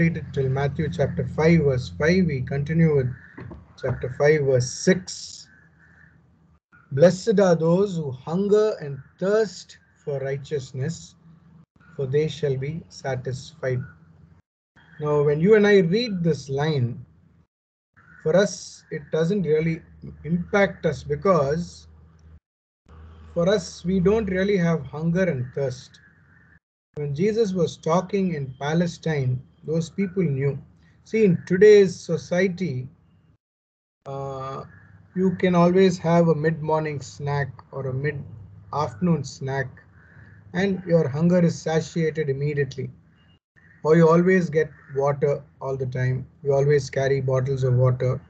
completed till Matthew chapter 5 verse 5. We continue with chapter 5 verse 6. Blessed are those who hunger and thirst for righteousness, for they shall be satisfied. Now, when you and I read this line, for us, it doesn't really impact us because for us, we don't really have hunger and thirst. When Jesus was talking in Palestine, those people knew. See, in today's society, uh, you can always have a mid-morning snack or a mid-afternoon snack, and your hunger is satiated immediately. Or you always get water all the time. You always carry bottles of water.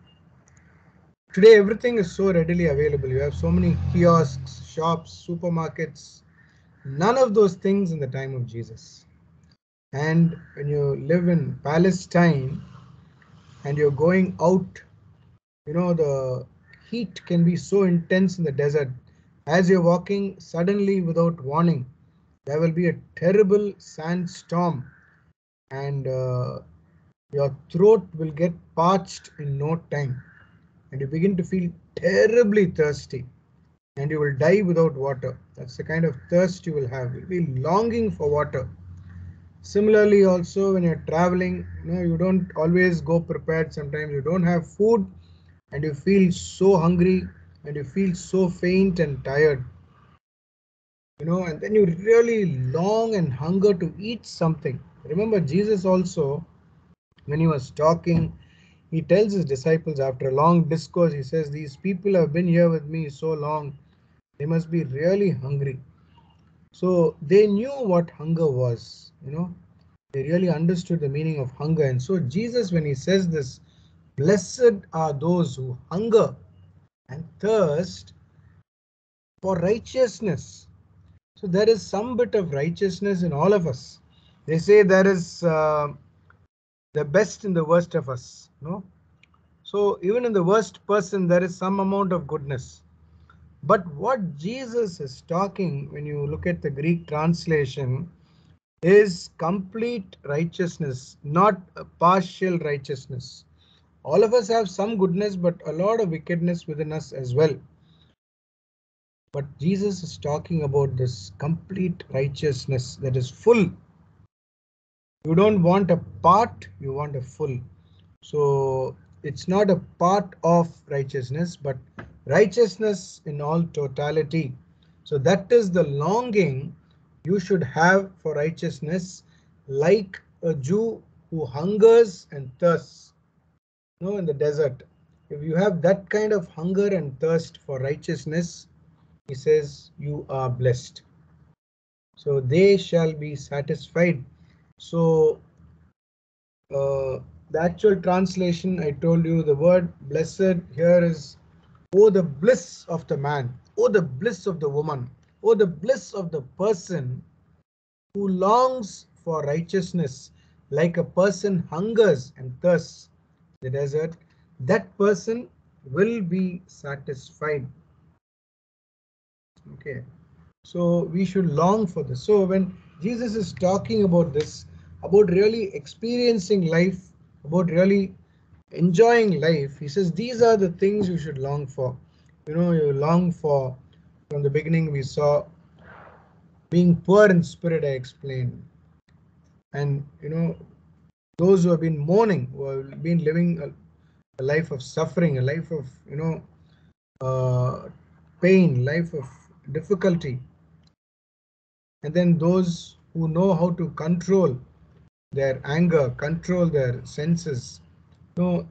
Today, everything is so readily available. You have so many kiosks, shops, supermarkets. None of those things in the time of Jesus. And when you live in Palestine and you're going out, the heat can be so intense in the desert. As you're walking, suddenly without warning, there will be a terrible sandstorm, and your throat will get parched in no time, and you begin to feel terribly thirsty, and you will die without water. That's the kind of thirst you will have. You'll be longing for water. Similarly, also when you're traveling, you don't always go prepared. Sometimes you don't have food and you feel so hungry and you feel so faint and tired, and then you really long and hunger to eat something. Remember, Jesus also, when he was talking, he tells his disciples after a long discourse, he says, these people have been here with me so long, they must be really hungry. So they knew what hunger was, they really understood the meaning of hunger. And so Jesus, when he says this, blessed are those who hunger and thirst for righteousness. So there is some bit of righteousness in all of us. They say there is the best in the worst of us. So even in the worst person, there is some amount of goodness. But what Jesus is talking, when you look at the Greek translation, is complete righteousness, not a partial righteousness. All of us have some goodness, but a lot of wickedness within us as well. But Jesus is talking about this complete righteousness that is full. You don't want a part, you want a full. So it's not a part of righteousness, but righteousness in all totality. So that is the longing you should have for righteousness, like a Jew who hungers and thirsts, in the desert. If you have that kind of hunger and thirst for righteousness, he says you are blessed. So they shall be satisfied. So the actual translation, I told you, the word blessed here is, oh, the bliss of the man, oh, the bliss of the woman, oh, the bliss of the person who longs for righteousness, like a person hungers and thirsts the desert. That person will be satisfied. Okay. So we should long for this. So when Jesus is talking about this, about really experiencing life, about really enjoying life, he says these are the things you should long for. You long for, from the beginning we saw, being poor in spirit, I explained. And those who have been mourning, who have been living a life of suffering, a life of pain, life of difficulty. And then those who know how to control their anger, control their senses.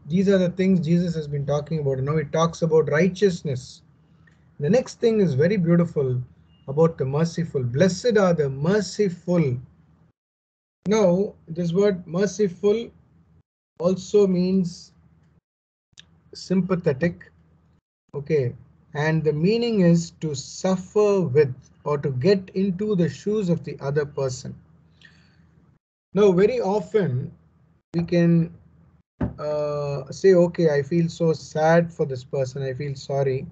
These are the things Jesus has been talking about. Now he talks about righteousness. The next thing is very beautiful about the merciful. Blessed are the merciful. Now, this word merciful also means sympathetic. Okay. And the meaning is to suffer with, or to get into the shoes of the other person. Now, very often we can say, okay, I feel so sad for this person, I feel sorry,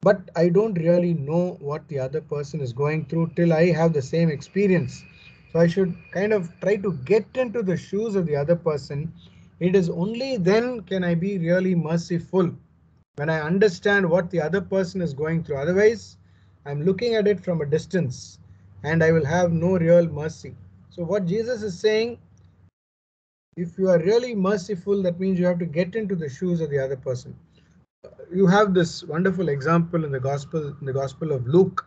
but I don't really know what the other person is going through till I have the same experience. So I should kind of try to get into the shoes of the other person. It is only then can I be really merciful, when I understand what the other person is going through. Otherwise, I'm looking at it from a distance and I will have no real mercy. So what Jesus is saying, if you are really merciful, that means you have to get into the shoes of the other person. You have this wonderful example in the Gospel of Luke,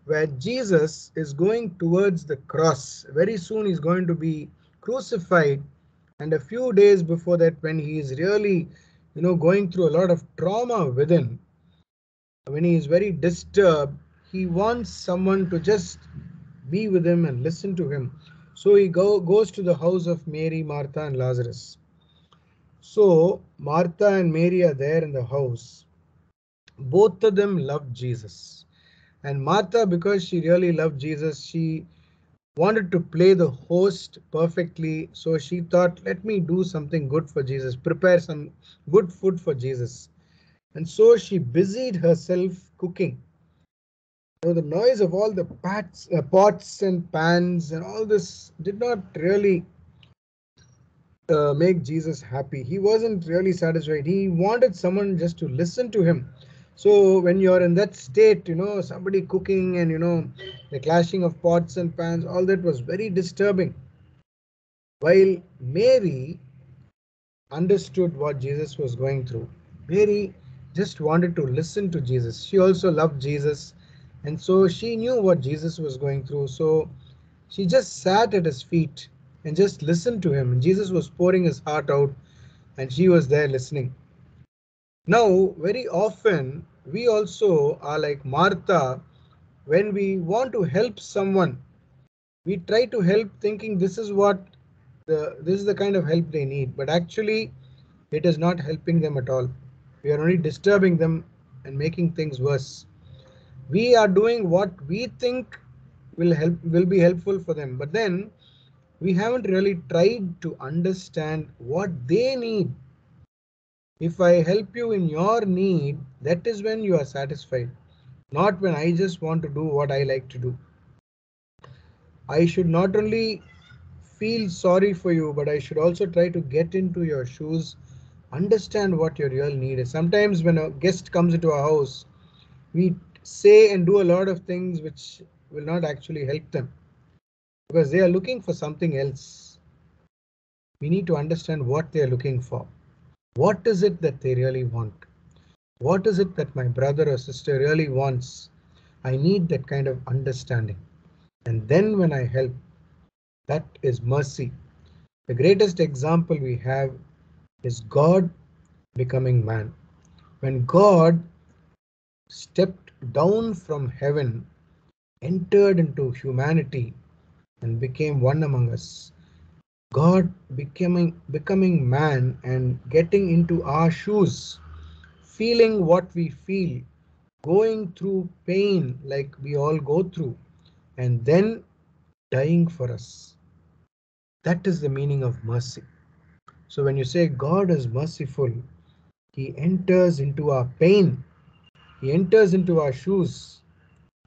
where Jesus is going towards the cross. Very soon he's going to be crucified, and a few days before that, when he is really, going through a lot of trauma within, when he is very disturbed, he wants someone to just be with him and listen to him. So he goes to the house of Mary, Martha, and Lazarus. So Martha and Mary are there in the house. Both of them love Jesus. And Martha, because she really loved Jesus, she wanted to play the host perfectly. So she thought, let me do something good for Jesus, prepare some good food for Jesus. And so she busied herself cooking. The noise of all the pots and pans and all this did not really make Jesus happy. He wasn't really satisfied. He wanted someone just to listen to him. So when you're in that state, somebody cooking and the clashing of pots and pans, all that was very disturbing. While Mary understood what Jesus was going through, Mary just wanted to listen to Jesus. She also loved Jesus, and so she knew what Jesus was going through. So she just sat at his feet and just listened to him. Jesus was pouring his heart out, and she was there listening. Now, very often, we also are like Martha. When we want to help someone, we try to help thinking this is the kind of help they need, but actually it is not helping them at all. We are only disturbing them and making things worse. We are doing what we think will be helpful for them, but then we haven't really tried to understand what they need. If I help you in your need, that is when you are satisfied, not when I just want to do what I like to do. I should not only feel sorry for you, but I should also try to get into your shoes, understand what your real need is. Sometimes when a guest comes into our house, we say and do a lot of things which will not actually help them because they are looking for something else. We need to understand what they are looking for. What is it that they really want? What is it that my brother or sister really wants? I need that kind of understanding. And then when I help, that is mercy. The greatest example we have is God becoming man. When God stepped down from heaven, entered into humanity, and became one among us, God becoming man and getting into our shoes, feeling what we feel, going through pain like we all go through, and then dying for us. That is the meaning of mercy. So when you say God is merciful, he enters into our pain, he enters into our shoes,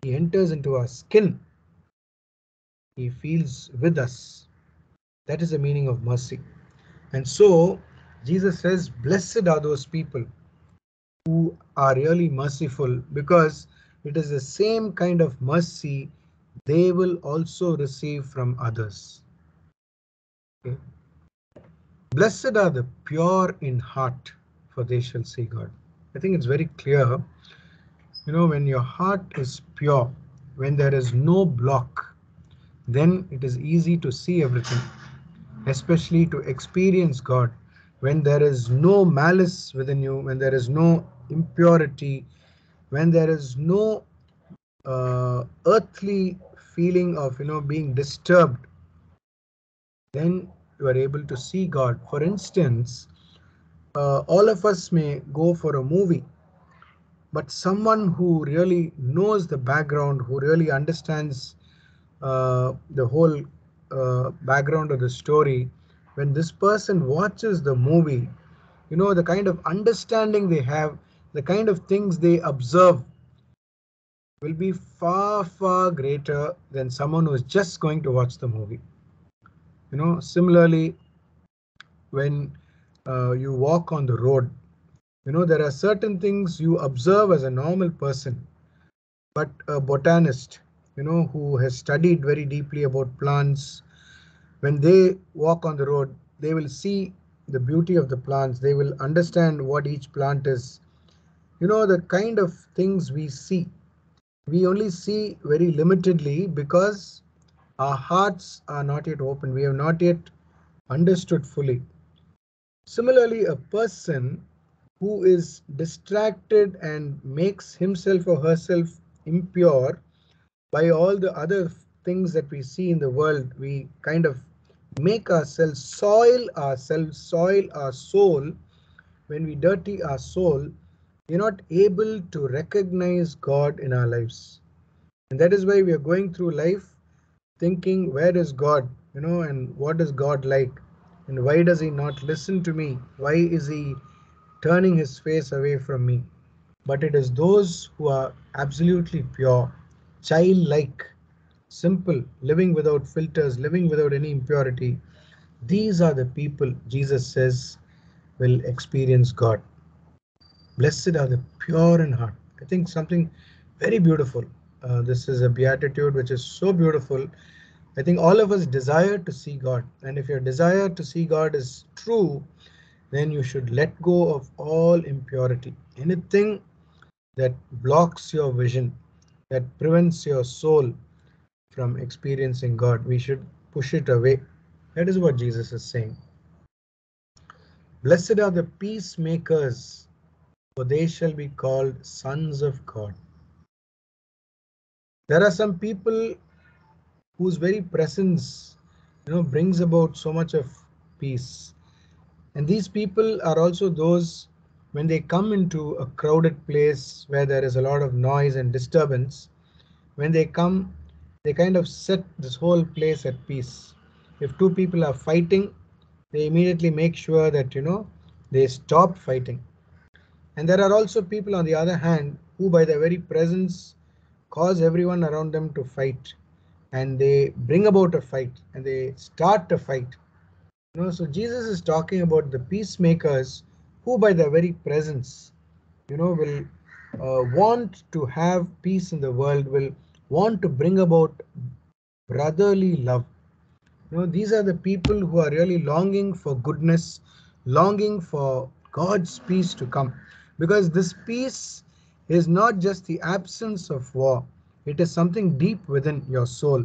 he enters into our skin, he feels with us. That is the meaning of mercy. And so Jesus says, blessed are those people who are really merciful, because it is the same kind of mercy they will also receive from others. Okay? Blessed are the pure in heart, for they shall see God. I think it's very clear. When your heart is pure, when there is no block, then it is easy to see everything, especially to experience God. When there is no malice within you, when there is no impurity, when there is no earthly feeling of being disturbed, then you are able to see God. For instance, all of us may go for a movie, but someone who really knows the background, who really understands the whole background of the story, when this person watches the movie, the kind of understanding they have, the kind of things they observe, will be far, far greater than someone who is just going to watch the movie. Similarly, when you walk on the road, there are certain things you observe as a normal person, but a botanist, who has studied very deeply about plants, when they walk on the road, they will see the beauty of the plants. They will understand what each plant is. The kind of things we only see very limitedly because our hearts are not yet open. We have not yet understood fully. Similarly, a person who is distracted and makes himself or herself impure by all the other things that we see in the world, we kind of make ourselves, soil our soul. When we dirty our soul, we're not able to recognize God in our lives. And that is why we are going through life thinking, where is God? And what is God like? And why does he not listen to me? Why is he turning his face away from me? But it is those who are absolutely pure, childlike, simple, living without filters, living without any impurity. These are the people Jesus says will experience God. Blessed are the pure in heart. I think something very beautiful. This is a beatitude which is so beautiful. I think all of us desire to see God. And if your desire to see God is true, then you should let go of all impurity. Anything that blocks your vision, that prevents your soul from experiencing God, we should push it away. That is what Jesus is saying. Blessed are the peacemakers, for they shall be called sons of God. There are some people whose very presence, brings about so much of peace. And these people are also those, when they come into a crowded place where there is a lot of noise and disturbance, when they come, they kind of set this whole place at peace. If two people are fighting, they immediately make sure that, they stop fighting. And there are also people, on the other hand, who by their very presence cause everyone around them to fight. And they bring about a fight and they start a fight. So Jesus is talking about the peacemakers who by their very presence, will want to have peace in the world, will want to bring about brotherly love. These are the people who are really longing for goodness, longing for God's peace to come. Because this peace is not just the absence of war, it is something deep within your soul.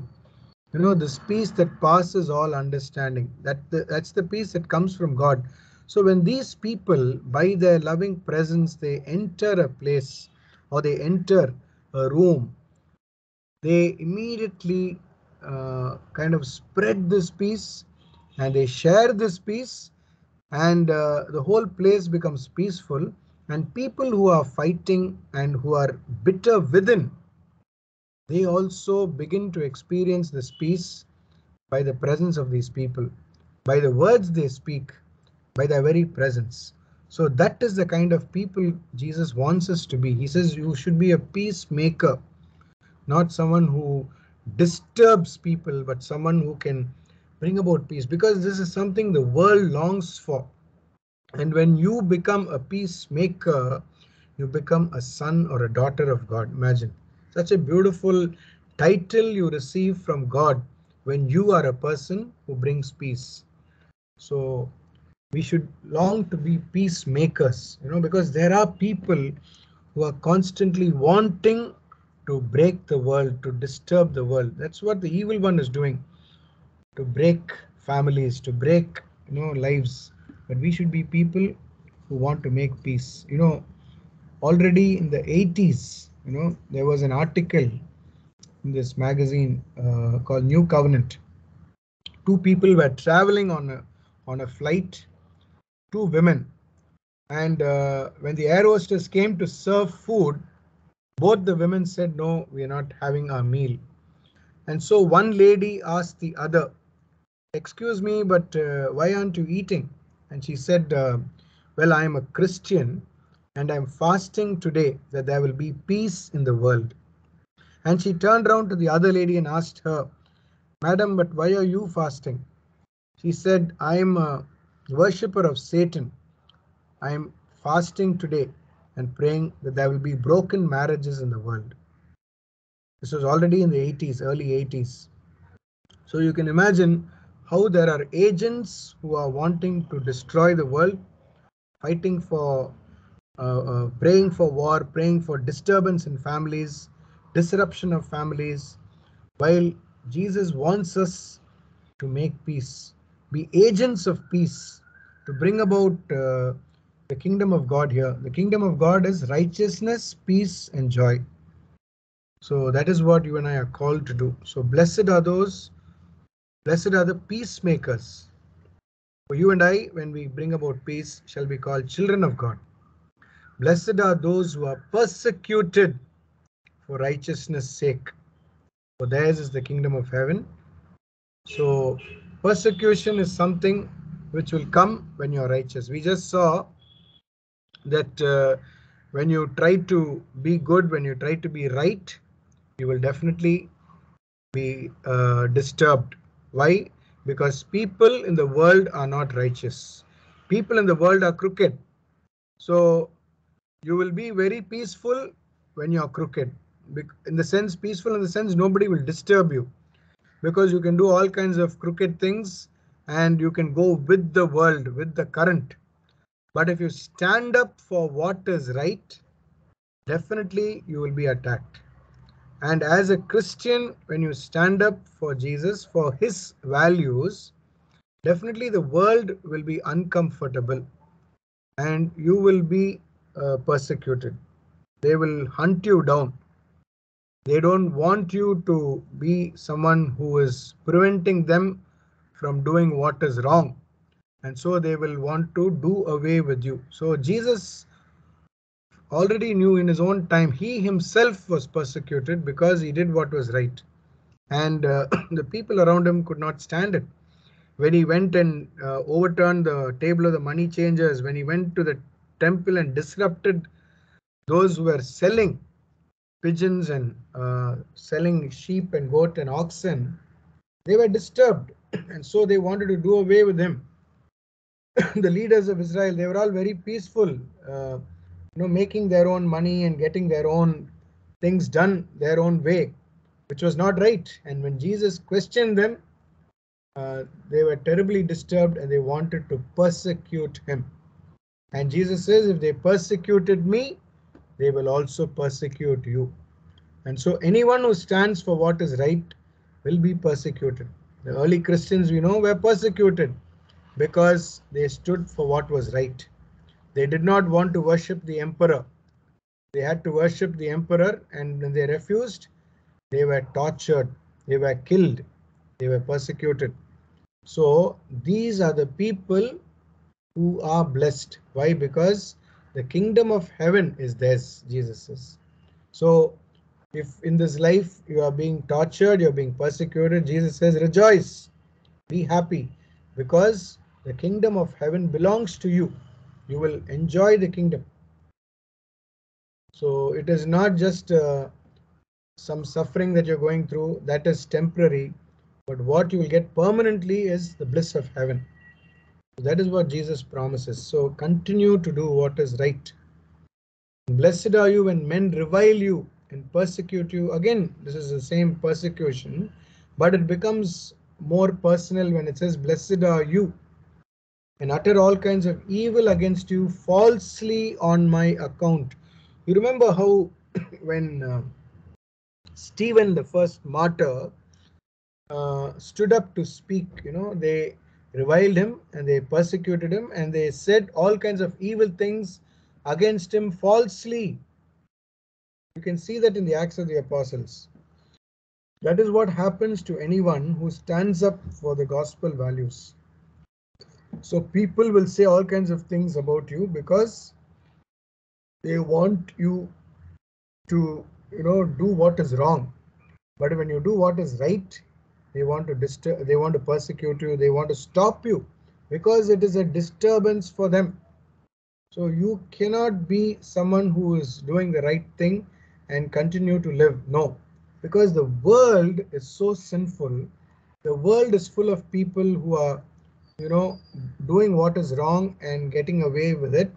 This peace that passes all understanding. That's the peace that comes from God. So when these people, by their loving presence, they enter a place or they enter a room, they immediately kind of spread this peace and they share this peace, and the whole place becomes peaceful. And people who are fighting and who are bitter within, they also begin to experience this peace by the presence of these people, by the words they speak, by their very presence. So that is the kind of people Jesus wants us to be. He says you should be a peacemaker, not someone who disturbs people, but someone who can bring about peace, because this is something the world longs for. And when you become a peacemaker, you become a son or a daughter of God. Imagine such a beautiful title you receive from God when you are a person who brings peace. So we should long to be peacemakers, because there are people who are constantly wanting to break the world, to disturb the world. That's what the evil one is doing, to break families, to break, lives. But we should be people who want to make peace. Already in the 80s, there was an article in this magazine called New Covenant. Two people were traveling on a flight, two women, and when the air hostess came to serve food, both the women said, no, we are not having our meal. And so one lady asked the other, excuse me, but why aren't you eating? And she said, well, I am a Christian and I'm fasting today that there will be peace in the world. And she turned round to the other lady and asked her, Madam, but why are you fasting? She said, I am a worshipper of Satan. I am fasting today and praying that there will be broken marriages in the world. This was already in the 80s, early 80s. So you can imagine how there are agents who are wanting to destroy the world, fighting for, praying for war, praying for disturbance in families, disruption of families, while Jesus wants us to make peace, be agents of peace, to bring about the kingdom of God here. The kingdom of God is righteousness, peace, and joy. So that is what you and I are called to do. So blessed are the peacemakers. For you and I, when we bring about peace, shall be called children of God. Blessed are those who are persecuted for righteousness' sake, for theirs is the kingdom of heaven. So persecution is something which will come when you are righteous. We just saw that when you try to be good, when you try to be right, you will definitely be disturbed. Why? Because people in the world are not righteous. People in the world are crooked. So you will be very peaceful when you are crooked. In the sense, peaceful in the sense nobody will disturb you, because you can do all kinds of crooked things and you can go with the world, with the current. But if you stand up for what is right, definitely you will be attacked. And as a Christian, when you stand up for Jesus, for his values, definitely the world will be uncomfortable and you will be persecuted. They will hunt you down. They don't want you to be someone who is preventing them from doing what is wrong. And so they will want to do away with you. So Jesus already knew in his own time, he himself was persecuted because he did what was right. And the people around him could not stand it. When he went and overturned the table of the money changers, when he went to the temple and disrupted those who were selling pigeons and selling sheep and goat and oxen, they were disturbed. And so they wanted to do away with him. The leaders of Israel, they were all very peaceful, making their own money and getting their own things done their own way, which was not right. And when Jesus questioned them, they were terribly disturbed and they wanted to persecute him. And Jesus says, if they persecuted me, they will also persecute you. And so anyone who stands for what is right will be persecuted. The early Christians, we know, were persecuted because they stood for what was right. They did not want to worship the emperor. They had to worship the emperor, and when they refused, they were tortured, they were killed, they were persecuted. So these are the people who are blessed. Why? Because the kingdom of heaven is theirs, Jesus says. So if in this life you are being tortured, you're being persecuted, Jesus says, rejoice, be happy, because the kingdom of heaven belongs to you. You will enjoy the kingdom. So it is not just some suffering that you're going through, that is temporary, but what you will get permanently is the bliss of heaven. That is what Jesus promises. So continue to do what is right. Blessed are you when men revile you and persecute you. Again, this is the same persecution, but it becomes more personal when it says, blessed are you, and utter all kinds of evil against you falsely on my account. You remember how when Stephen, the first martyr, stood up to speak, they reviled him and they persecuted him and they said all kinds of evil things against him falsely. You can see that in the Acts of the Apostles. That is what happens to anyone who stands up for the gospel values. So people will say all kinds of things about you because they want you to, do what is wrong. But when you do what is right, they want to disturb, they want to persecute you, they want to stop you because it is a disturbance for them. So you cannot be someone who is doing the right thing and continue to live. No, because the world is so sinful. The world is full of people who are, you know, doing what is wrong and getting away with it.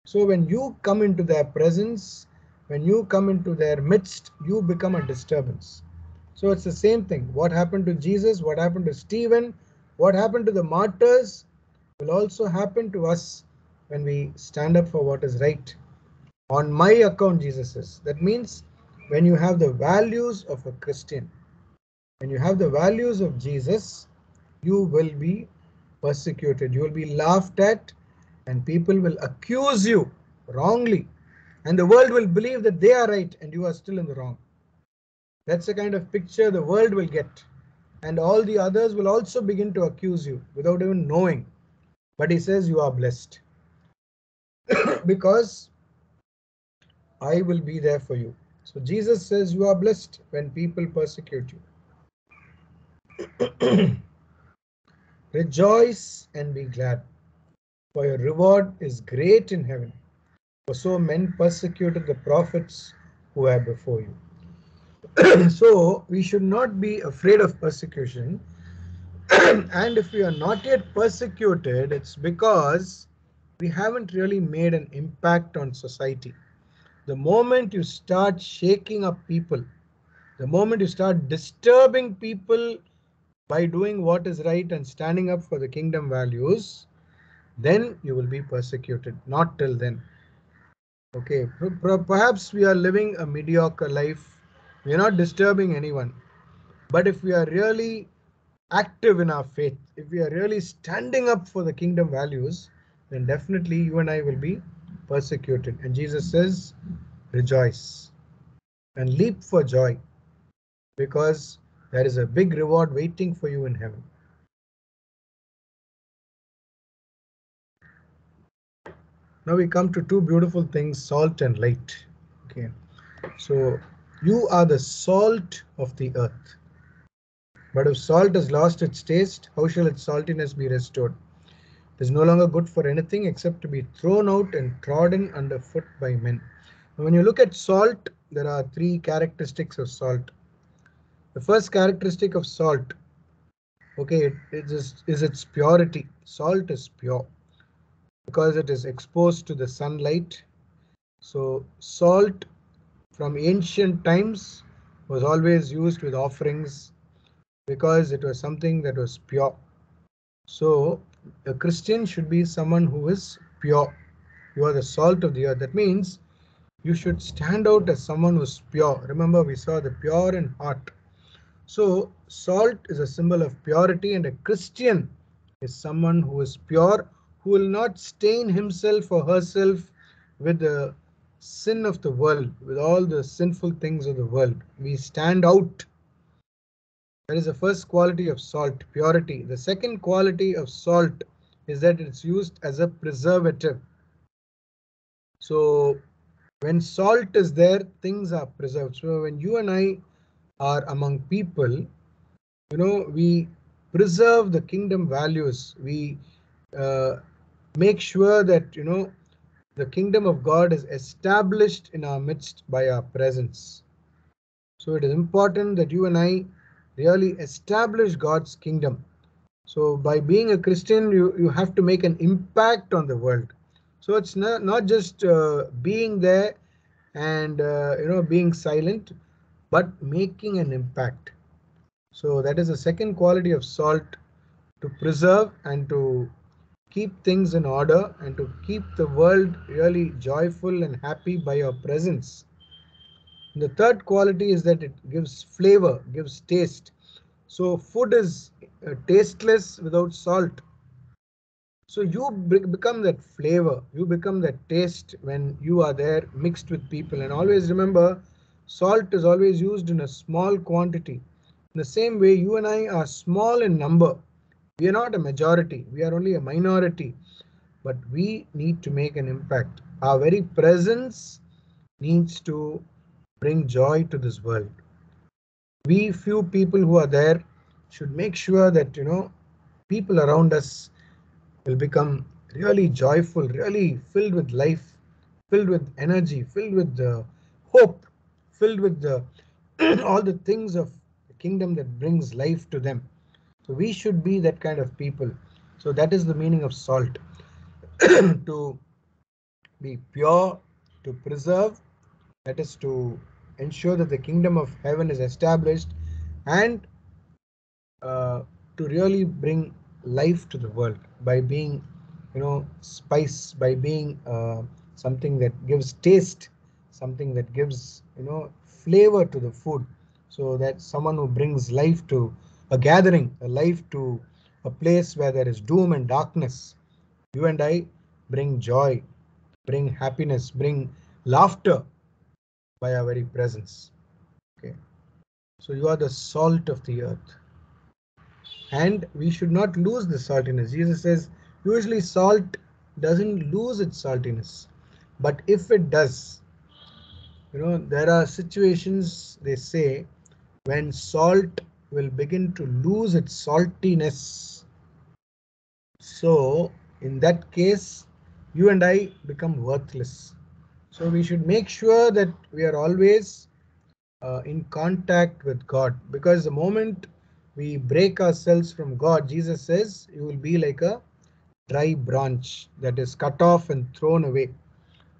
So when you come into their presence, when you come into their midst, you become a disturbance. So it's the same thing. What happened to Jesus, what happened to Stephen, what happened to the martyrs will also happen to us when we stand up for what is right. On my account, Jesus says. That means when you have the values of a Christian, when you have the values of Jesus, you will be persecuted, you will be laughed at, and people will accuse you wrongly. And the world will believe that they are right and you are still in the wrong. That's the kind of picture the world will get. And all the others will also begin to accuse you without even knowing. But he says you are blessed because I will be there for you. So Jesus says you are blessed when people persecute you. Rejoice and be glad, for your reward is great in heaven. For so men persecuted the prophets who were before you. So we should not be afraid of persecution. And if we are not yet persecuted, it's because we haven't really made an impact on society. The moment you start shaking up people, the moment you start disturbing people by doing what is right and standing up for the kingdom values, then you will be persecuted. Not till then. Okay, perhaps we are living a mediocre life. We are not disturbing anyone. But if we are really active in our faith, if we are really standing up for the kingdom values, then definitely you and I will be persecuted. And Jesus says, rejoice and leap for joy, because there is a big reward waiting for you in heaven. Now we come to two beautiful things, salt and light. Okay, so you are the salt of the earth. But if salt has lost its taste, how shall its saltiness be restored? It is no longer good for anything except to be thrown out and trodden underfoot by men. Now, when you look at salt, there are three characteristics of salt. The first characteristic of salt, okay, is its purity. Salt is pure because it is exposed to the sunlight. So salt from ancient times was always used with offerings because it was something that was pure. So a Christian should be someone who is pure. You are the salt of the earth. That means you should stand out as someone who is pure. Remember, we saw the pure in heart. So salt is a symbol of purity, and a Christian is someone who is pure, who will not stain himself or herself with the sin of the world, with all the sinful things of the world. We stand out. That is the first quality of salt, purity. The second quality of salt is that it's used as a preservative. So when salt is there, things are preserved. So when you and I are among people, we preserve the kingdom values. We make sure that, the kingdom of God is established in our midst by our presence. So it is important that you and I really establish God's kingdom. So by being a Christian, you have to make an impact on the world. So it's not just being there and being silent, but making an impact. So that is the second quality of salt, to preserve and to keep things in order and to keep the world really joyful and happy by your presence. And the third quality is that it gives flavor, gives taste. So food is tasteless without salt. So you become that flavor, you become that taste when you are there mixed with people. And always remember, salt is always used in a small quantity. In the same way, you and I are small in number. We are not a majority, we are only a minority. But we need to make an impact. Our very presence needs to bring joy to this world. We few people who are there should make sure that, people around us will become really joyful, really filled with life, filled with energy, filled with hope, filled with the all the things of the kingdom that brings life to them. So we should be that kind of people. So that is the meaning of salt. To be pure, to preserve, that is to ensure that the kingdom of heaven is established, and to really bring life to the world by being, spice, by being something that gives taste, something that gives, flavor to the food, so that someone who brings life to a gathering, a life to a place where there is doom and darkness, you and I bring joy, bring happiness, bring laughter by our very presence. Okay, so you are the salt of the earth, and we should not lose the saltiness. Jesus says usually salt doesn't lose its saltiness, but if it does, there are situations, they say, when salt will begin to lose its saltiness. So in that case, you and I become worthless. So we should make sure that we are always in contact with God, because the moment we break ourselves from God, Jesus says you will be like a dry branch that is cut off and thrown away.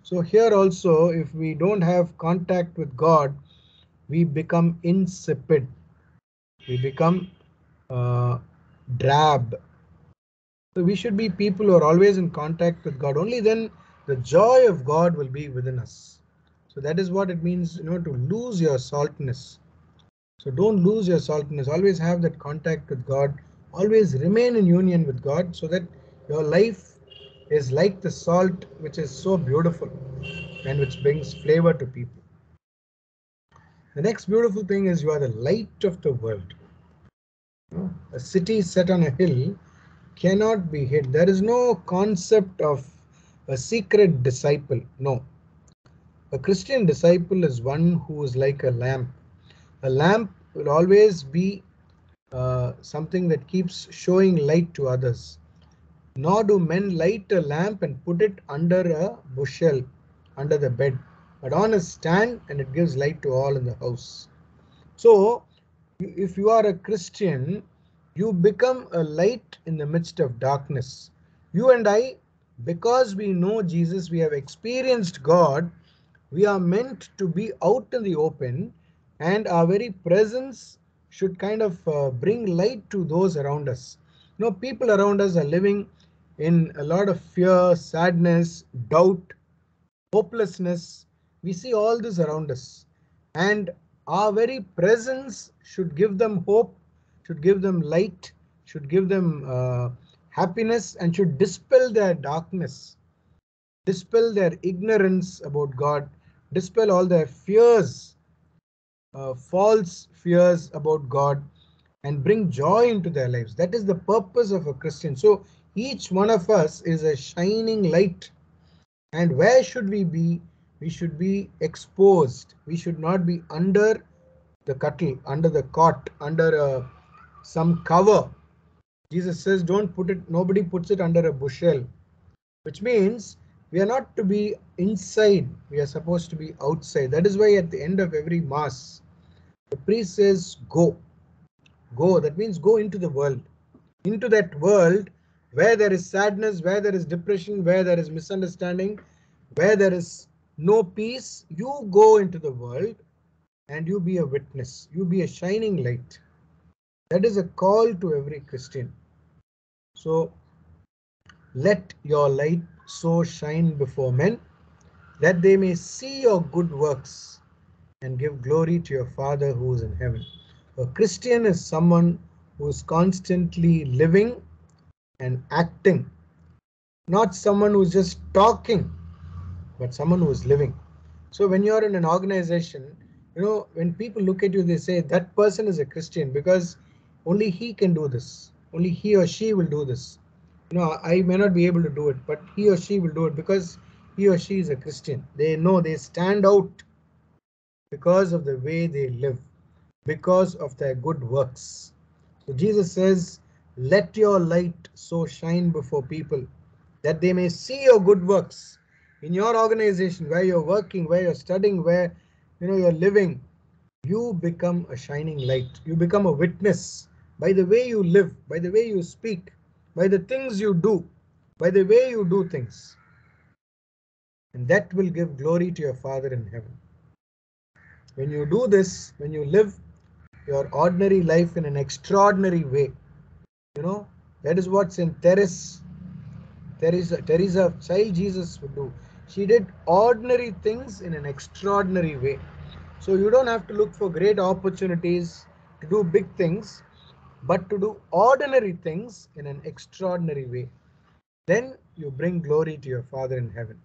So here also, if we don't have contact with God, we become insipid, we become uh, drab. So we should be people who are always in contact with God. Only then the joy of God will be within us. So that is what it means, to lose your saltness. So don't lose your saltness. Always have that contact with God. Always remain in union with God, so that your life is like the salt, which is so beautiful and which brings flavor to people. The next beautiful thing is you are the light of the world. A city set on a hill cannot be hid. There is no concept of a secret disciple. No. A Christian disciple is one who is like a lamp. A lamp will always be something that keeps showing light to others. Nor do men light a lamp and put it under a bushel, under the bed, but on a stand, and it gives light to all in the house. So, if you are a Christian, you become a light in the midst of darkness. You and I, because we know Jesus, we have experienced God, we are meant to be out in the open, and our very presence should kind of bring light to those around us. People around us are living in a lot of fear, sadness, doubt, hopelessness. We see all this around us, and our very presence should give them hope, should give them light, should give them happiness, and should dispel their darkness, dispel their ignorance about God, dispel all their fears, false fears about God, and bring joy into their lives. That is the purpose of a Christian. So each one of us is a shining light. And where should we be? We should be exposed. We should not be under the cuttle, under the cot, under some cover. Jesus says, don't put it, nobody puts it under a bushel, which means we are not to be inside, we are supposed to be outside. That is why at the end of every mass, the priest says, go. Go. That means go into the world. Into that world where there is sadness, where there is depression, where there is misunderstanding, where there is no peace. You go into the world and you be a witness. You be a shining light. That is a call to every Christian. So let your light so shine before men that they may see your good works and give glory to your Father who is in heaven. A Christian is someone who is constantly living and acting, not someone who is just talking, but someone who is living. So when you're in an organization, when people look at you, they say that person is a Christian because only he can do this. Only he or she will do this. I may not be able to do it, but he or she will do it because he or she is a Christian. They know, they stand out because of the way they live, because of their good works. So Jesus says, let your light so shine before people that they may see your good works in your organization, where you're working, where you're studying, where you're living. you become a shining light. You become a witness by the way you live, by the way you speak, by the things you do, by the way you do things. And that will give glory to your Father in heaven. When you do this, when you live your ordinary life in an extraordinary way, you know, that is what Saint Teresa, child Jesus, would do. She did ordinary things in an extraordinary way. So you don't have to look for great opportunities to do big things, but to do ordinary things in an extraordinary way. Then you bring glory to your Father in heaven.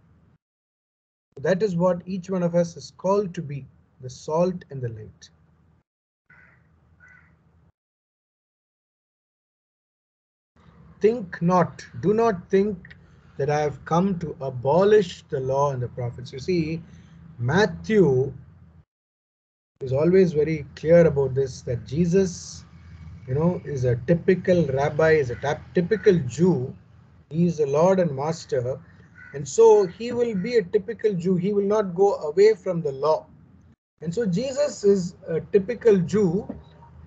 That is what each one of us is called to be, the salt and the light. Think not, do not think that I have come to abolish the law and the prophets. You see, Matthew is always very clear about this, that Jesus, is a typical rabbi, is a typical Jew. He is the Lord and Master. And so he will be a typical Jew. He will not go away from the law. And so Jesus is a typical Jew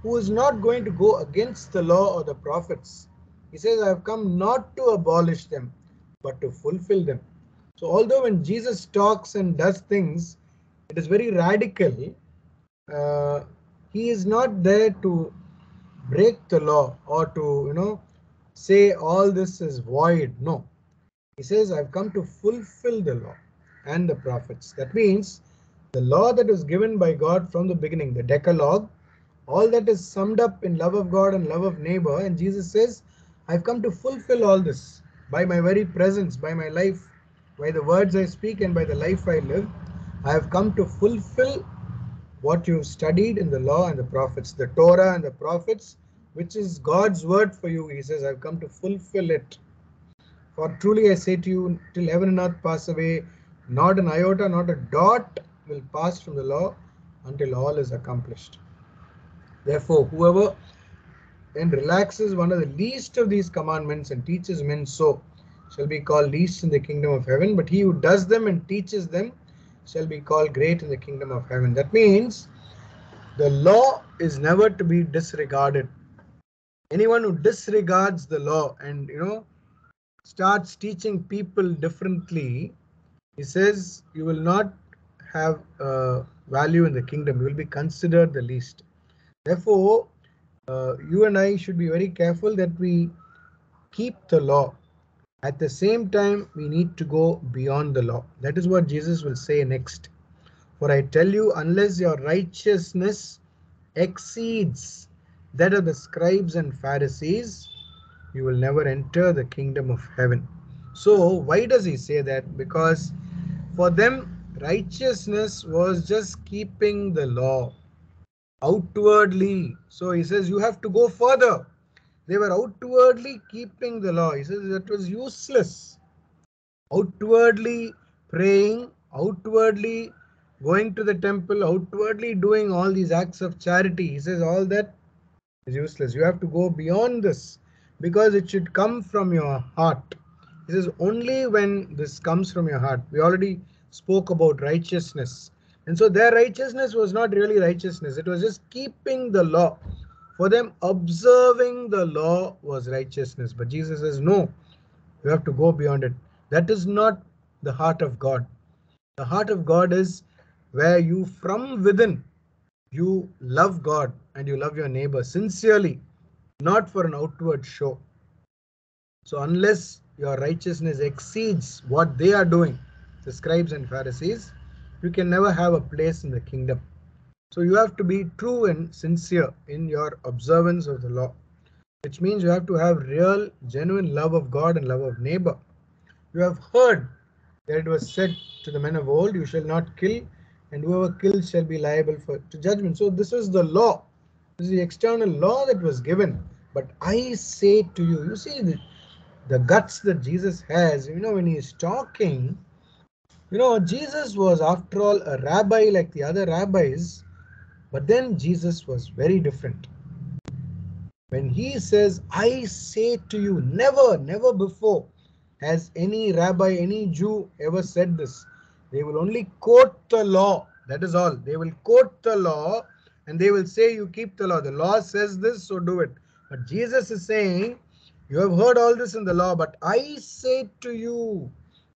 who is not going to go against the law or the prophets. He says, I have come not to abolish them, but to fulfill them. So although when Jesus talks and does things, it is very radical, uh, he is not there to break the law or to, say all this is void. No. He says, I've come to fulfill the law and the prophets. That means the law that was given by God from the beginning, the Decalogue, all that is summed up in love of God and love of neighbor. And Jesus says, I've come to fulfill all this by my very presence, by my life, by the words I speak, and by the life I live. I have come to fulfill what you've studied in the law and the prophets, the Torah and the prophets, which is God's word for you. He says, I've come to fulfill it. For truly I say to you, till heaven and earth pass away, not an iota, not a dot will pass from the law until all is accomplished. Therefore, whoever then relaxes one of the least of these commandments and teaches men so shall be called least in the kingdom of heaven. But he who does them and teaches them shall be called great in the kingdom of heaven. That means the law is never to be disregarded. Anyone who disregards the law and starts teaching people differently, he says you will not have value in the kingdom. You will be considered the least. Therefore, you and I should be very careful that we keep the law. At the same time, we need to go beyond the law. That is what Jesus will say next. For I tell you, unless your righteousness exceeds that of the scribes and Pharisees, you will never enter the kingdom of heaven. So why does he say that? Because for them, righteousness was just keeping the law outwardly. So he says you have to go further. They were outwardly keeping the law. He says that was useless. Outwardly praying, outwardly going to the temple, outwardly doing all these acts of charity. He says all that is useless. You have to go beyond this because it should come from your heart. He says only when this comes from your heart. We already spoke about righteousness. And so their righteousness was not really righteousness. It was just keeping the law. For them, observing the law was righteousness. But Jesus says, no, you have to go beyond it. That is not the heart of God. The heart of God is where you from within, you love God and you love your neighbor sincerely, not for an outward show. So unless your righteousness exceeds what they are doing, the scribes and Pharisees, you can never have a place in the kingdom. So you have to be true and sincere in your observance of the law, which means you have to have real, genuine love of God and love of neighbor. You have heard that it was said to the men of old, you shall not kill, and whoever kills shall be liable to judgment. So this is the law. This is the external law that was given. But I say to you, you see the guts that Jesus has, when he is talking, Jesus was after all a rabbi like the other rabbis, but then Jesus was very different. When he says, I say to you, never before has any rabbi, any Jew ever said this. They will only quote the law. That is all. They will quote the law, and they will say you keep the law. The law says this, so do it. But Jesus is saying, you have heard all this in the law, but I say to you.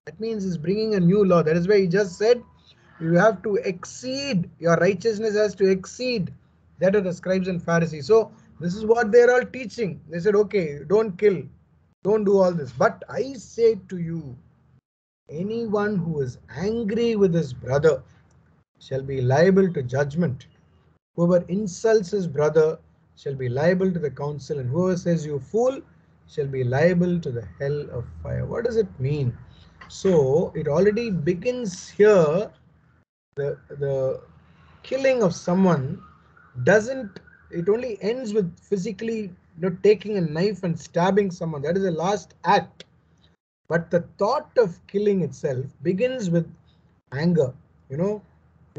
That means he's bringing a new law. That is why he just said, you have to exceed, your righteousness has to exceed that of the scribes and Pharisees. So this is what they're all teaching. They said, okay, don't kill, don't do all this. But I say to you, anyone who is angry with his brother shall be liable to judgment. Whoever insults his brother shall be liable to the council, and whoever says you fool shall be liable to the hell of fire. What does it mean? So it already begins here. The killing of someone doesn't, it only ends with physically taking a knife and stabbing someone. That is the last act. But the thought of killing itself begins with anger. You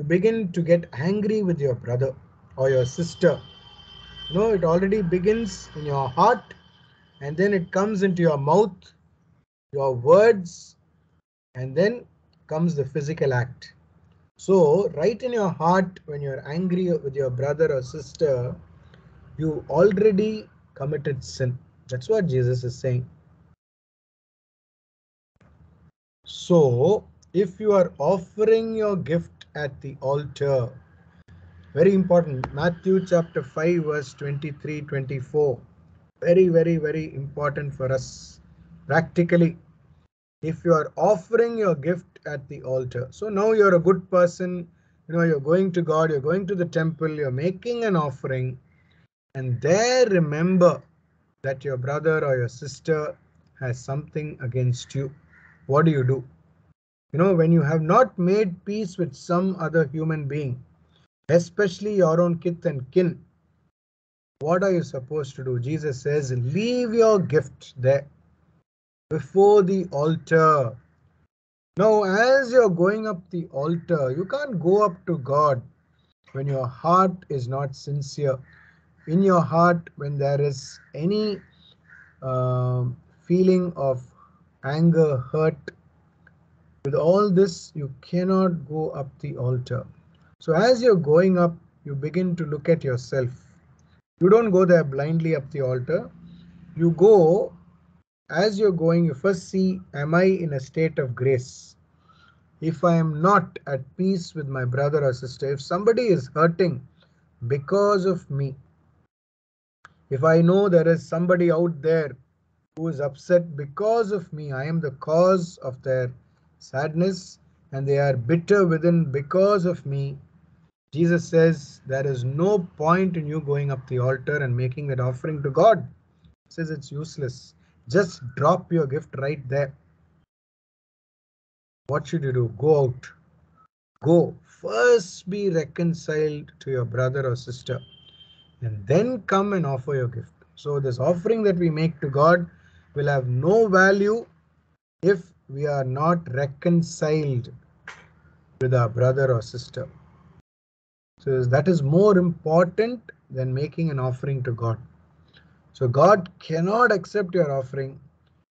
begin to get angry with your brother or your sister. It already begins in your heart, and then it comes into your mouth, your words, and then comes the physical act. So right in your heart, when you're angry with your brother or sister, you already committed sin. That's what Jesus is saying. So if you are offering your gift at the altar, very important, Matthew chapter 5 verse 23-24, very, very, very important for us practically. If you are offering your gift at the altar, so now you're a good person, you're going to God, you're going to the temple, you're making an offering, and there remember that your brother or your sister has something against you. What do? When you have not made peace with some other human being, especially your own kith and kin, what are you supposed to do? Jesus says, leave your gift there before the altar. Now, as you're going up the altar, you can't go up to God when your heart is not sincere. In your heart, when there is any feeling of anger, hurt, with all this, you cannot go up the altar. So as you're going up, you begin to look at yourself. You don't go there blindly up the altar. You go, as you're going, you first see, am I in a state of grace? If I am not at peace with my brother or sister, if somebody is hurting because of me, if I know there is somebody out there who is upset because of me, I am the cause of their sadness, and they are bitter within because of me, Jesus says there is no point in you going up the altar and making that offering to God. He says it's useless. Just drop your gift right there. What should you do? Go out. Go. First be reconciled to your brother or sister, and then come and offer your gift. So this offering that we make to God will have no value if we are not reconciled with our brother or sister. So that is more important than making an offering to God. So God cannot accept your offering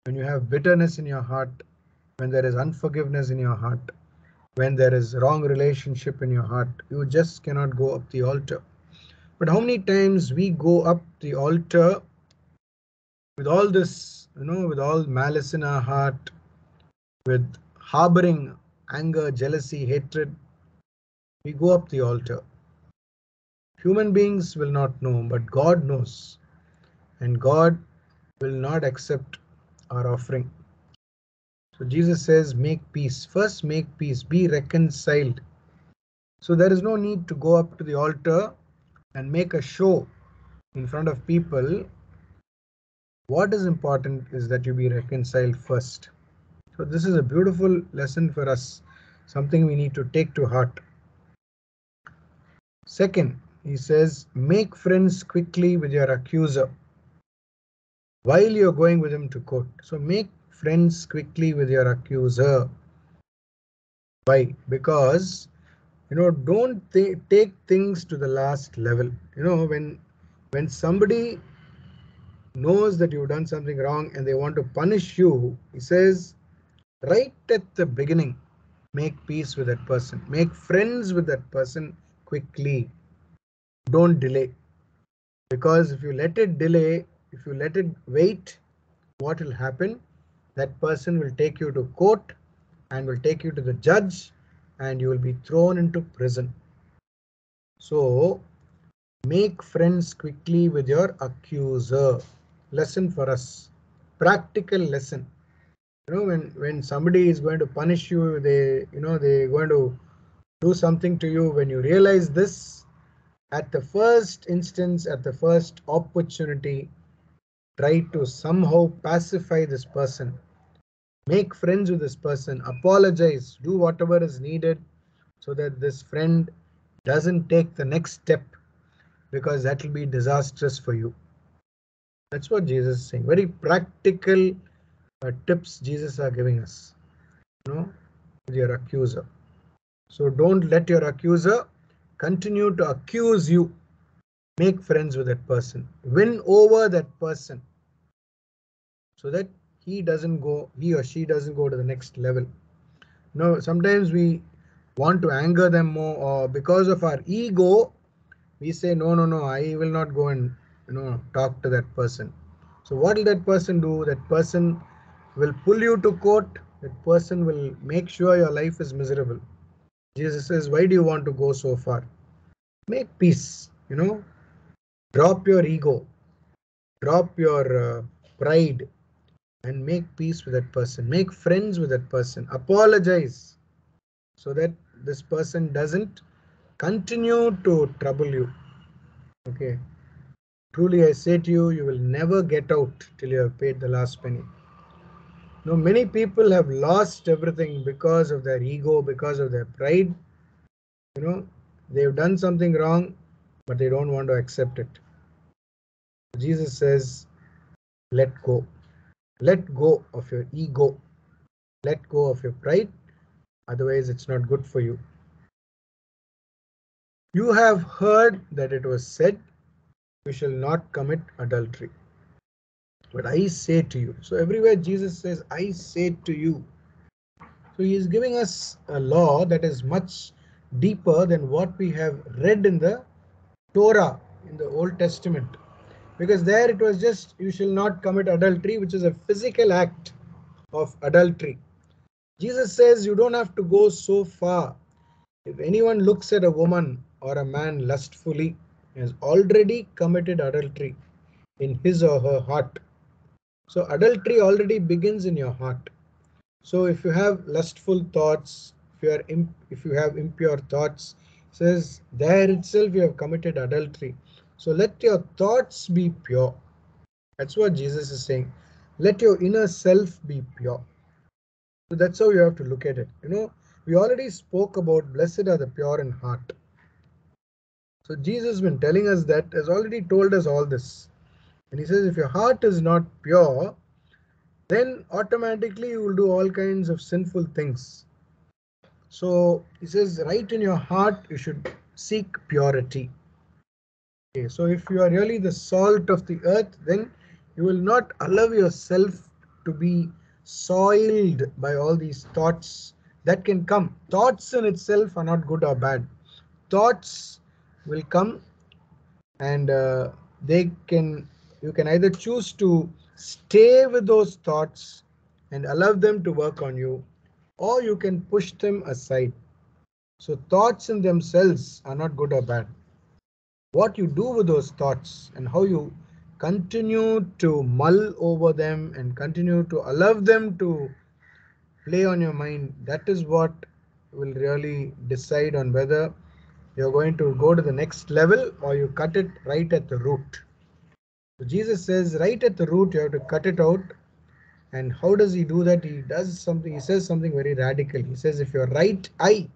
when you have bitterness in your heart, when there is unforgiveness in your heart, when there is wrong relationship in your heart. You just cannot go up the altar. But how many times we go up the altar with all this, with all malice in our heart, with harboring anger, jealousy, hatred, we go up the altar. Human beings will not know, but God knows. And God will not accept our offering. So Jesus says, make peace. First make peace. Be reconciled. So there is no need to go up to the altar and make a show in front of people. What is important is that you be reconciled first. So this is a beautiful lesson for us, something we need to take to heart. Second, he says, make friends quickly with your accuser while you're going with him to court. So make friends quickly with your accuser. Why? Because, don't take things to the last level. When somebody knows that you've done something wrong and they want to punish you, he says, right at the beginning, make peace with that person. Make friends with that person quickly. don't delay. Because if you let it delay, if you let it wait, what will happen? That person will take you to court and will take you to the judge and you will be thrown into prison. So make friends quickly with your accuser. Lesson for us. Practical lesson. When somebody is going to punish you, they're going to do something to you. When you realize this, at the first instance, at the first opportunity, try to somehow pacify this person. Make friends with this person. Apologize. Do whatever is needed so that this friend doesn't take the next step, because that will be disastrous for you. That's what Jesus is saying. Very practical tips Jesus are giving us, with your accuser. So don't let your accuser continue to accuse you. Make friends with that person. Win over that person so that he or she doesn't go to the next level. Sometimes we want to anger them more, or because of our ego, we say, no, I will not go and talk to that person. So what will that person do? That person will pull you to court. That person will make sure your life is miserable. Jesus says, why do you want to go so far? Make peace, drop your ego, drop your pride, and make peace with that person. Make friends with that person. Apologize so that this person doesn't continue to trouble you. Okay. Truly I say to you, you will never get out till you have paid the last penny. Many people have lost everything because of their ego, because of their pride. They've done something wrong, but they don't want to accept it. Jesus says, let go. Let go of your ego. Let go of your pride. Otherwise, it's not good for you. You have heard that it was said, you shall not commit adultery. But I say to you. So everywhere Jesus says, I say to you. So he is giving us a law that is much deeper than what we have read in the Torah, in the Old Testament. Because there it was just, you shall not commit adultery, which is a physical act of adultery. Jesus says you don't have to go so far. If anyone looks at a woman or a man lustfully, he has already committed adultery in his or her heart. So adultery already begins in your heart. So if you have lustful thoughts, if you have impure thoughts, says there itself you have committed adultery. So let your thoughts be pure. That's what Jesus is saying. Let your inner self be pure. So that's how you have to look at it. We already spoke about blessed are the pure in heart. So Jesus, when telling us that, has already told us all this. And he says if your heart is not pure, then automatically you will do all kinds of sinful things. So he says, right in your heart, you should seek purity. Okay, so if you are really the salt of the earth, then you will not allow yourself to be soiled by all these thoughts that can come. Thoughts in itself are not good or bad. Thoughts will come and you can either choose to stay with those thoughts and allow them to work on you, or you can push them aside. So thoughts in themselves are not good or bad. What you do with those thoughts and how you continue to mull over them and continue to allow them to play on your mind, that is what will really decide on whether you're going to go to the next level or you cut it right at the root. So Jesus says right at the root you have to cut it out. And how does he do that? He says something very radical. He says if your right eye,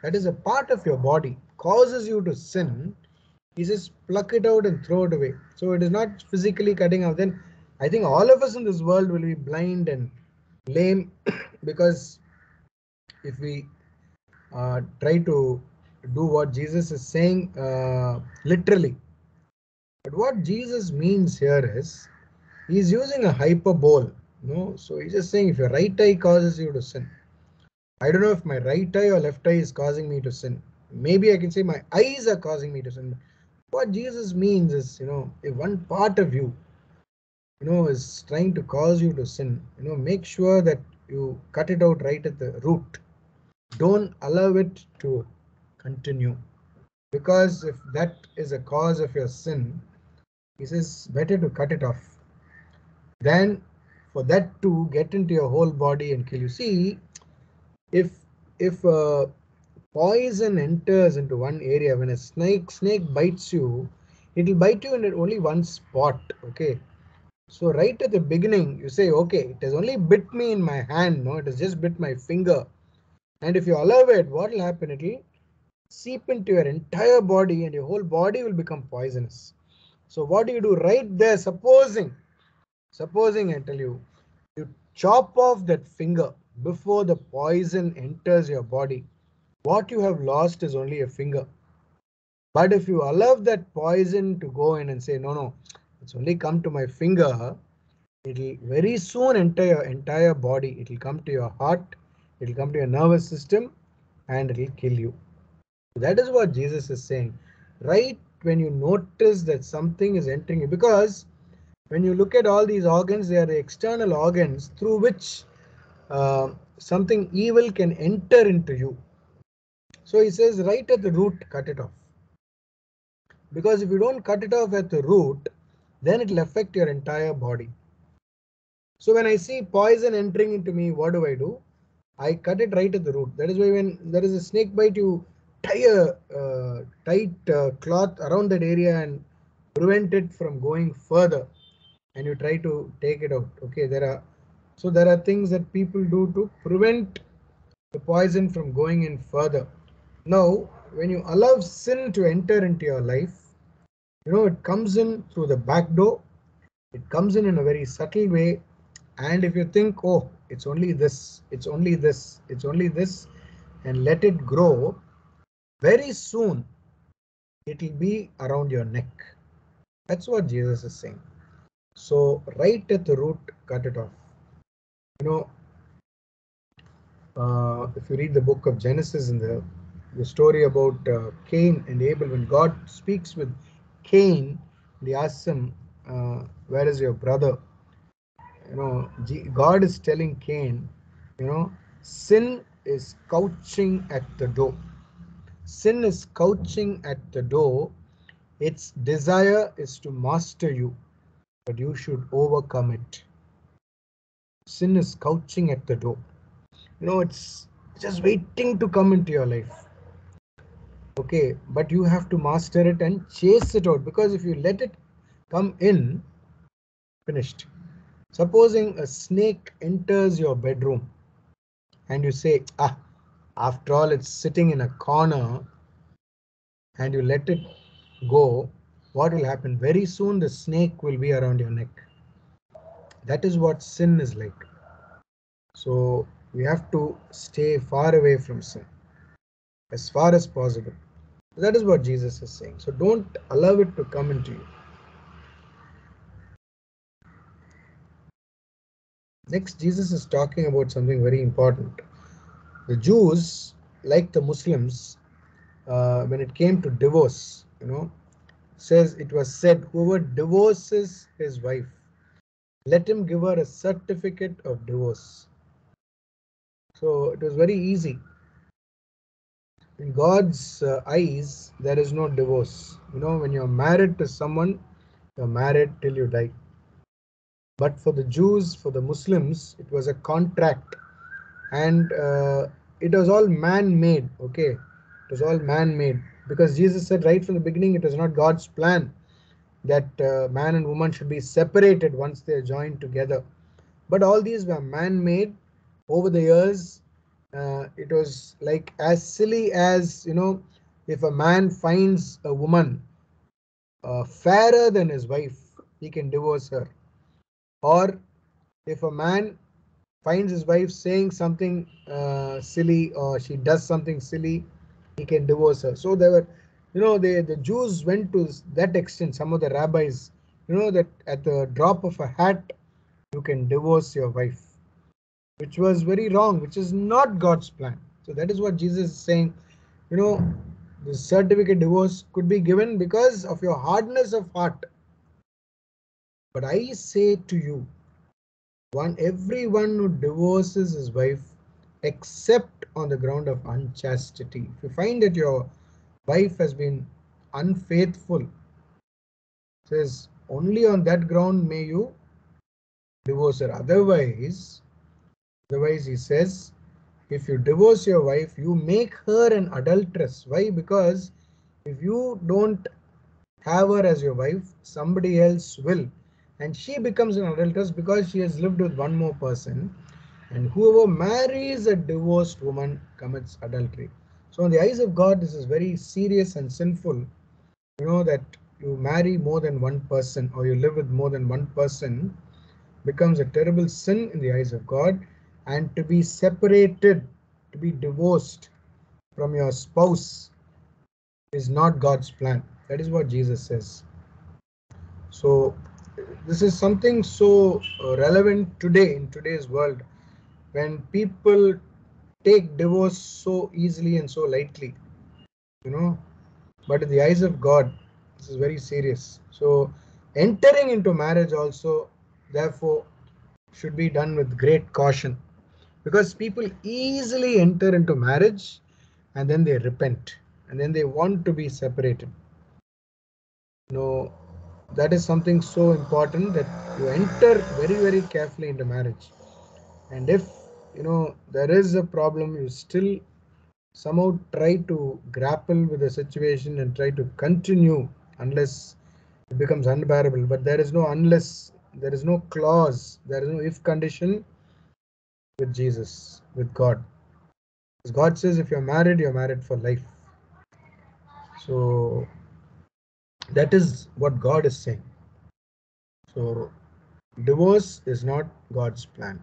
that is a part of your body, causes you to sin, he says pluck it out and throw it away. So it is not physically cutting out. Then I think all of us in this world will be blind and lame because if we try to do what Jesus is saying literally. But what Jesus means here is he's using a hyperbole. So he's just saying if your right eye causes you to sin, I don't know if my right eye or left eye is causing me to sin. maybe I can say my eyes are causing me to sin. What Jesus means is, if one part of you, is trying to cause you to sin, make sure that you cut it out right at the root. Don't allow it to continue. Because if that is a cause of your sin, he says better to cut it off than for that to get into your whole body and kill you. See, if if poison enters into one area, when a snake bites you, it will bite you in only one spot. Okay, so right at the beginning you say, okay, it has only bit me in my hand, no, it has just bit my finger. And if you allow it, what will happen? It will seep into your entire body and your whole body will become poisonous. So what do you do right there? Supposing I tell you, you chop off that finger before the poison enters your body. What you have lost is only a finger. But if you allow that poison to go in and say, no, no, it's only come to my finger, it will very soon enter your entire body. It will come to your heart, it will come to your nervous system, and it will kill you. That is what Jesus is saying. Right when you notice that something is entering you, because when you look at all these organs, they are the external organs through which something evil can enter into you. So he says, right at the root, cut it off. Because if you don't cut it off at the root, then it will affect your entire body. So when I see poison entering into me, what do? I cut it right at the root. That is why when there is a snake bite, you tie a tight cloth around that area and prevent it from going further, and you try to take it out. Okay, there are things that people do to prevent the poison from going in further. Now, when you allow sin to enter into your life, it comes in through the back door. It comes in a very subtle way. And if you think, oh, it's only this, it's only this, it's only this, and let it grow, very soon it will be around your neck. That's what Jesus is saying. So right at the root, cut it off. If you read the book of Genesis, in the story about Cain and Abel, when God speaks with Cain, he asks him, where is your brother? God is telling Cain, sin is couching at the door. Sin is couching at the door. Its desire is to master you, but you should overcome it. Sin is couching at the door. It's just waiting to come into your life. Okay, but you have to master it and chase it out, because if you let it come in, finished. Supposing a snake enters your bedroom and you say, after all, it's sitting in a corner, and you let it go, what will happen? Very soon the snake will be around your neck. That is what sin is like. So we have to stay far away from sin as far as possible. That is what Jesus is saying. So don't allow it to come into you. Next, Jesus is talking about something very important. The Jews, like the Muslims, when it came to divorce, says it was said, whoever divorces his wife, let him give her a certificate of divorce. So it was very easy. In God's eyes, there is no divorce. When you're married to someone, you're married till you die. But for the Jews, for the Muslims, it was a contract, and it was all man-made. Okay, it was all man-made, because Jesus said right from the beginning, it was not God's plan that man and woman should be separated once they are joined together. But all these were man-made. Over the years, it was like as silly as, if a man finds a woman fairer than his wife, he can divorce her. Or if a man finds his wife saying something silly, or she does something silly, he can divorce her. So there were, the Jews went to that extent. Some of the rabbis, that at the drop of a hat, you can divorce your wife, which was very wrong, which is not God's plan. So that is what Jesus is saying. This certificate divorce could be given because of your hardness of heart. But I say to you, everyone who divorces his wife except on the ground of unchastity. If you find that your wife has been unfaithful, it says only on that ground may you divorce her. Otherwise he says, if you divorce your wife, you make her an adulteress. Why? Because if you don't have her as your wife, somebody else will. And she becomes an adulteress because she has lived with one more person. And whoever marries a divorced woman commits adultery. So, in the eyes of God, this is very serious and sinful. You know that you marry more than one person or you live with more than one person becomes a terrible sin in the eyes of God. And to be separated, to be divorced from your spouse is not God's plan. That is what Jesus says. So this is something so relevant today in today's world when people take divorce so easily and so lightly, you know. But in the eyes of God, this is very serious. So entering into marriage also, therefore, should be done with great caution because people easily enter into marriage and then they repent and then they want to be separated. No, that is something so important that you enter very carefully into marriage. And if there is a problem, you still somehow try to grapple with the situation and try to continue unless it becomes unbearable. But there is no unless, there is no clause, there is no if condition with Jesus, with God. As God says, if you're married for life. So that is what God is saying. So divorce is not God's plan.